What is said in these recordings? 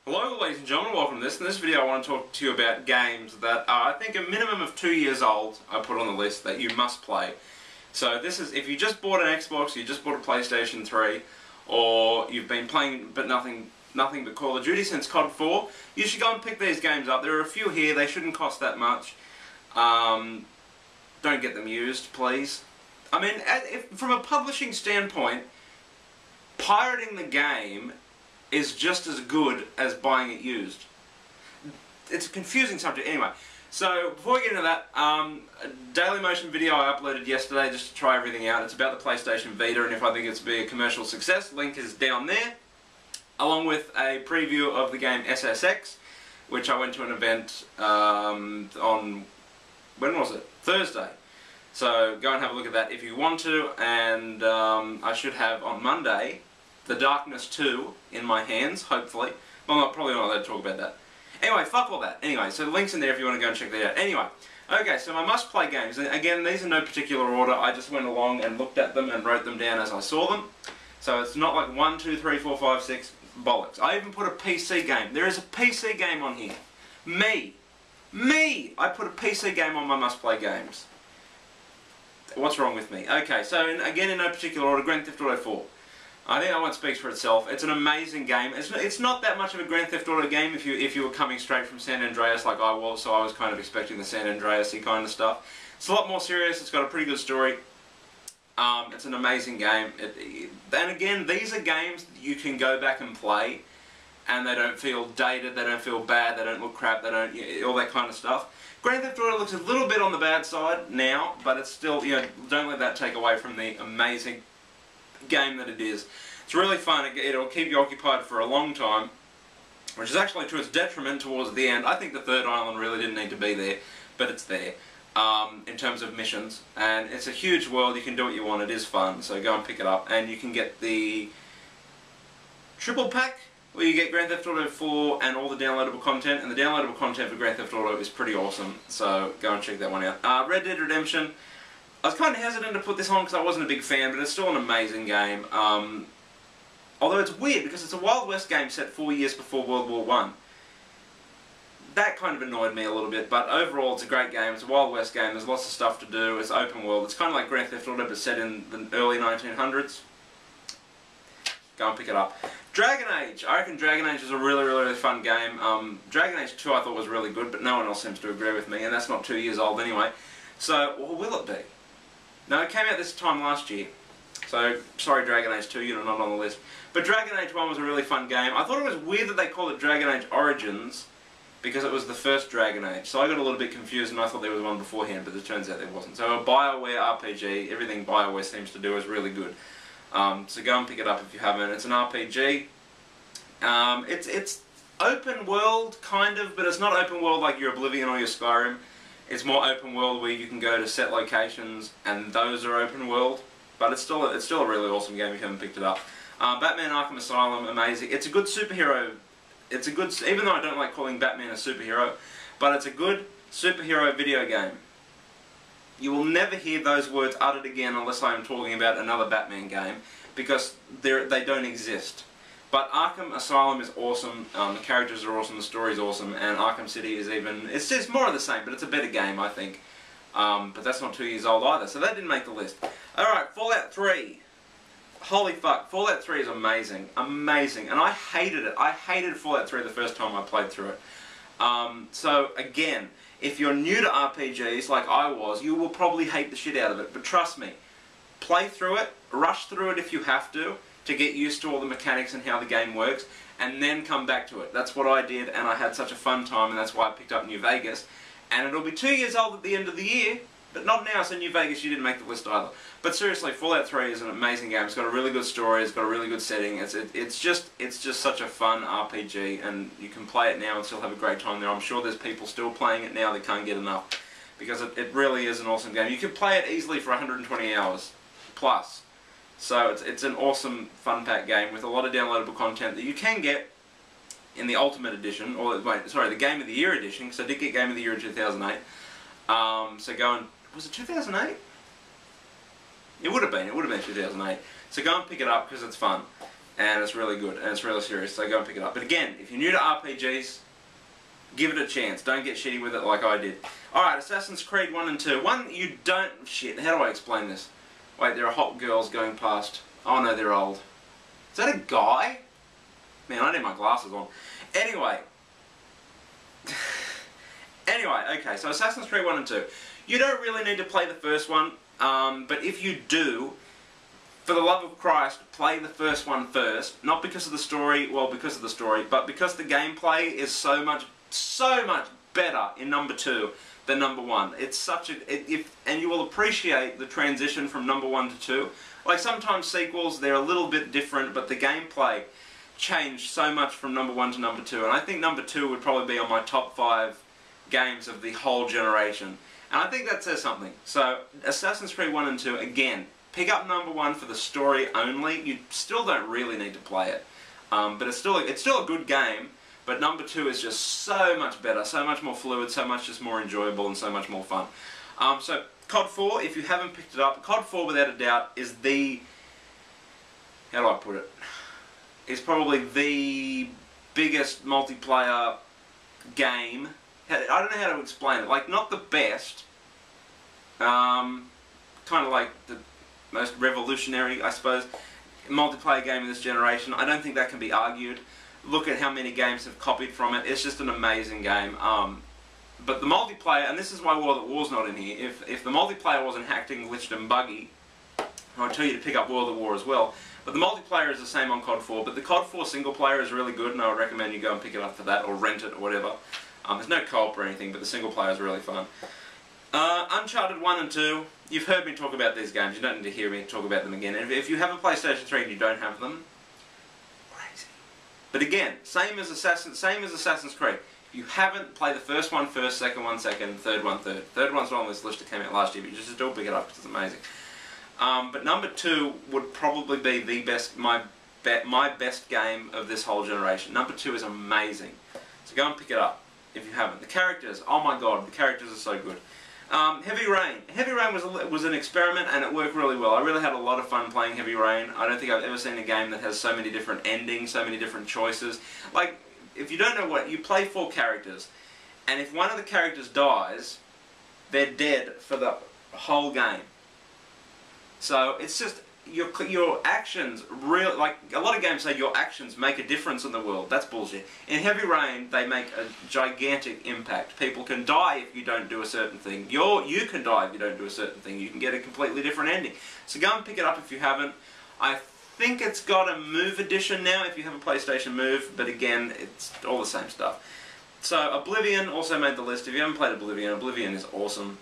Hello ladies and gentlemen, welcome to this. In this video I want to talk to you about games that are, I think, a minimum of 2 years old. I put on the list that you must play. So this is, if you just bought an Xbox, you just bought a PlayStation 3, or you've been playing but nothing but Call of Duty since COD 4, you should go and pick these games up. There are a few here, they shouldn't cost that much. Don't get them used, please. I mean, from a publishing standpoint, pirating the game is just as good as buying it used. It's a confusing subject anyway. So before we get into that, a DailyMotion video I uploaded yesterday just to try everything out. It's about the PlayStation Vita and if I think it's to be a commercial success. Link is down there, along with a preview of the game SSX, which I went to an event on, when was it? Thursday. So go and have a look at that if you want to, and I should have on Monday The Darkness 2 in my hands, hopefully. Well, I'm probably not allowed to talk about that. Anyway, fuck all that. Anyway, so the link's in there if you want to go and check that out. Anyway, okay, so my must-play games. And again, these are no particular order. I just went along and looked at them and wrote them down as I saw them. So it's not like 1, 2, 3, 4, 5, 6 bollocks. I even put a PC game. There is a PC game on here. Me! I put a PC game on my must-play games. What's wrong with me? Okay, so again, in no particular order, Grand Theft Auto 4. I think that one speaks for itself. It's an amazing game. It's not that much of a Grand Theft Auto game if you were coming straight from San Andreas like I was, so I was kind of expecting the San Andreas-y kind of stuff. It's a lot more serious. It's got a pretty good story. It's an amazing game. And again, these are games that you can go back and play, and they don't feel dated, they don't feel bad, they don't look crap, they don't, all that kind of stuff. Grand Theft Auto looks a little bit on the bad side now, but it's still, don't let that take away from the amazing game that it is. It's really fun. It'll keep you occupied for a long time, which is actually to its detriment towards the end. I think the third island really didn't need to be there, but it's there in terms of missions, and it's a huge world. You can do what you want. It is fun, so go and pick it up, and you can get the triple pack where you get Grand Theft Auto 4 and all the downloadable content, and the downloadable content for Grand Theft Auto is pretty awesome, so go and check that one out. Red Dead Redemption, I was kind of hesitant to put this on because I wasn't a big fan, but it's still an amazing game. Although it's weird because it's a Wild West game set 4 years before World War I. That kind of annoyed me a little bit, but overall it's a great game. It's a Wild West game, there's lots of stuff to do, it's open world. It's kind of like Grand Theft Auto but set in the early 1900s. Go and pick it up. Dragon Age. I reckon Dragon Age is a really fun game. Dragon Age 2 I thought was really good, but no one else seems to agree with me, and that's not 2 years old anyway. So, what will it be? No, it came out this time last year. So, sorry Dragon Age 2, you're not on the list. But Dragon Age 1 was a really fun game. I thought it was weird that they called it Dragon Age Origins, because it was the first Dragon Age. So I got a little bit confused and I thought there was one beforehand, but it turns out there wasn't. So a BioWare RPG, everything BioWare seems to do is really good. So go and pick it up if you haven't. It's an RPG. It's open world, kind of, but it's not open world like your Oblivion or your Skyrim. It's more open world where you can go to set locations, and those are open world. But it's still a really awesome game if you haven't picked it up. Batman Arkham Asylum, amazing. It's a good superhero. Even though I don't like calling Batman a superhero, but it's a good superhero video game. You will never hear those words uttered again unless I am talking about another Batman game, because they don't exist. But Arkham Asylum is awesome, the characters are awesome, the story is awesome, and Arkham City is even, it's just more of the same, but it's a better game, I think. But that's not 2 years old either, so that didn't make the list. Alright, Fallout 3. Holy fuck, Fallout 3 is amazing. Amazing. And I hated it. I hated Fallout 3 the first time I played through it. So, again, if you're new to RPGs like I was, you will probably hate the shit out of it. But trust me, play through it, rush through it if you have to get used to all the mechanics and how the game works, and then come back to it. That's what I did, and I had such a fun time, and that's why I picked up New Vegas. And it'll be 2 years old at the end of the year, but not now, so New Vegas, you didn't make the list either. But seriously, Fallout 3 is an amazing game. It's got a really good story, it's got a really good setting, it's just such a fun RPG, and you can play it now and still have a great time there. I'm sure there's people still playing it now that can't get enough, because it really is an awesome game. You can play it easily for 120 hours, plus. So it's an awesome fun pack game with a lot of downloadable content that you can get in the Ultimate Edition, or wait, sorry, the Game of the Year Edition, because I did get Game of the Year in 2008. So go and, was it 2008? It would have been 2008. So go and pick it up because it's fun. and it's really good, and it's really serious, so go and pick it up. But again, if you're new to RPGs, give it a chance. Don't get shitty with it like I did. Alright, Assassin's Creed 1 and 2. One, you don't... Shit, how do I explain this? Wait, there are hot girls going past. Oh no, they're old. Is that a guy? Man, I need my glasses on. Anyway. Okay, so Assassin's Creed 1 and 2. You don't really need to play the first one, but if you do, for the love of Christ, play the first one first. Not because of the story, well, because of the story, but because the gameplay is so much better in number 2 than number 1. It's such a... and you will appreciate the transition from number 1 to 2. Like, sometimes sequels, they're a little bit different, but the gameplay changed so much from number 1 to number 2. And I think number 2 would probably be on my top 5 games of the whole generation. And I think that says something. So, Assassin's Creed 1 and 2, again, pick up number 1 for the story only. You still don't really need to play it. But it's still a good game. But number 2 is just so much better, so much more fluid, so much just more enjoyable, and so much more fun. So, COD 4, if you haven't picked it up, COD 4 without a doubt is the... How do I put it? It's probably the biggest multiplayer game. I don't know how to explain it. Like, not the best. Kind of like the most revolutionary, I suppose, multiplayer game of this generation. I don't think that can be argued. Look at how many games have copied from it. It's just an amazing game. But the multiplayer, and this is why World at War's not in here. If the multiplayer wasn't hacked and glitched and buggy, I'd tell you to pick up World at War as well. But the multiplayer is the same on COD 4. But the COD 4 single player is really good, and I would recommend you go and pick it up for that, or rent it, or whatever. There's no co-op or anything, but the single player is really fun. Uncharted 1 and 2, you've heard me talk about these games. You don't need to hear me talk about them again. If you have a PlayStation 3 and you don't have them, crazy. But again, same as Assassin's Creed. If you haven't, play the first one first, second one second, third one third. Third one's not on this list that came out last year, but you just still pick it up because it's amazing. But number 2 would probably be the best, my best game of this whole generation. Number 2 is amazing. So go and pick it up if you haven't. The characters, oh my god, the characters are so good. Heavy Rain. Heavy Rain was an experiment, and it worked really well. I really had a lot of fun playing Heavy Rain. I don't think I've ever seen a game that has so many different endings, so many different choices. Like, if you don't know what, you play 4 characters, and if one of the characters dies, they're dead for the whole game. So it's just your actions really, like a lot of games say your actions make a difference in the world. That's bullshit. In Heavy Rain, they make a gigantic impact. People can die if you don't do a certain thing. You can die if you don't do a certain thing. You can get a completely different ending. So go and pick it up if you haven't. I think it's got a Move edition now if you have a PlayStation Move, but again, it's all the same stuff. So Oblivion also made the list. If you haven't played Oblivion, Oblivion is awesome.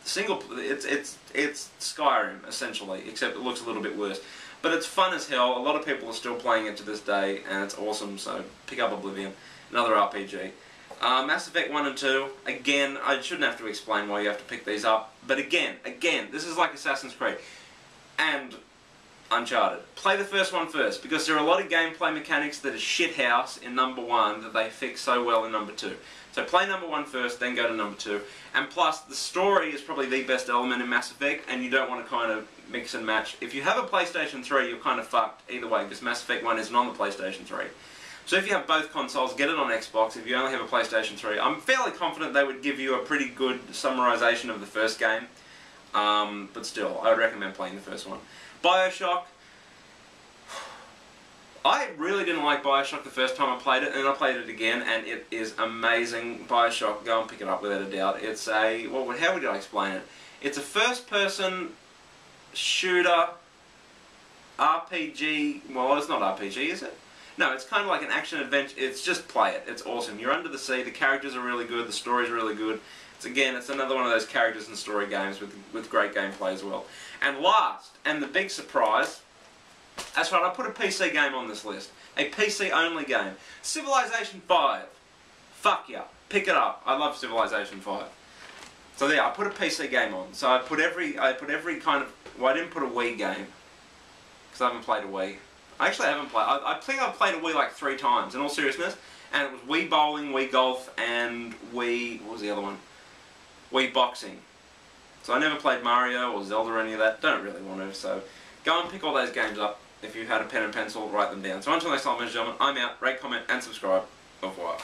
It's Skyrim essentially, except it looks a little bit worse. But it's fun as hell. A lot of people are still playing it to this day, and it's awesome. So pick up Oblivion, another RPG. Mass Effect 1 and 2. Again, I shouldn't have to explain why you have to pick these up. But again, this is like Assassin's Creed and Uncharted. Play the first one first, because there are a lot of gameplay mechanics that are shithouse in number 1 that they fix so well in number 2. So play number 1 first, then go to number 2. And plus, the story is probably the best element in Mass Effect, and you don't want to kind of mix and match. If you have a PlayStation 3, you're kind of fucked either way, because Mass Effect 1 isn't on the PlayStation 3. So if you have both consoles, get it on Xbox. If you only have a PlayStation 3, I'm fairly confident they would give you a pretty good summarization of the first game. But still, I would recommend playing the first one. BioShock. I really didn't like BioShock the first time I played it, and I played it again, and it is amazing. BioShock, go and pick it up without a doubt. It's a, how would I explain it? It's a first-person shooter RPG. Well, it's not RPG, is it? No, it's kind of like an action-adventure. It's just play it. It's awesome. You're under the sea. The characters are really good. The story's really good. It's another one of those characters and story games with great gameplay as well. And last, and the big surprise, that's right, I put a PC game on this list. A PC-only game. Civilization 5. Fuck yeah. Pick it up. I love Civilization 5. So there, I put a PC game on. So I put every kind of... Well, I didn't put a Wii game, because I haven't played a Wii. I actually haven't played... I think I've played a Wii like 3 times, in all seriousness. And it was Wii Bowling, Wii Golf, and Wii... What was the other one? Wii Boxing. So I never played Mario or Zelda or any of that. Don't really want to, so... Go and pick all those games up. if you had a pen and pencil, write them down. So until next time, ladies and gentlemen, I'm out. Rate, comment, and subscribe. Au revoir.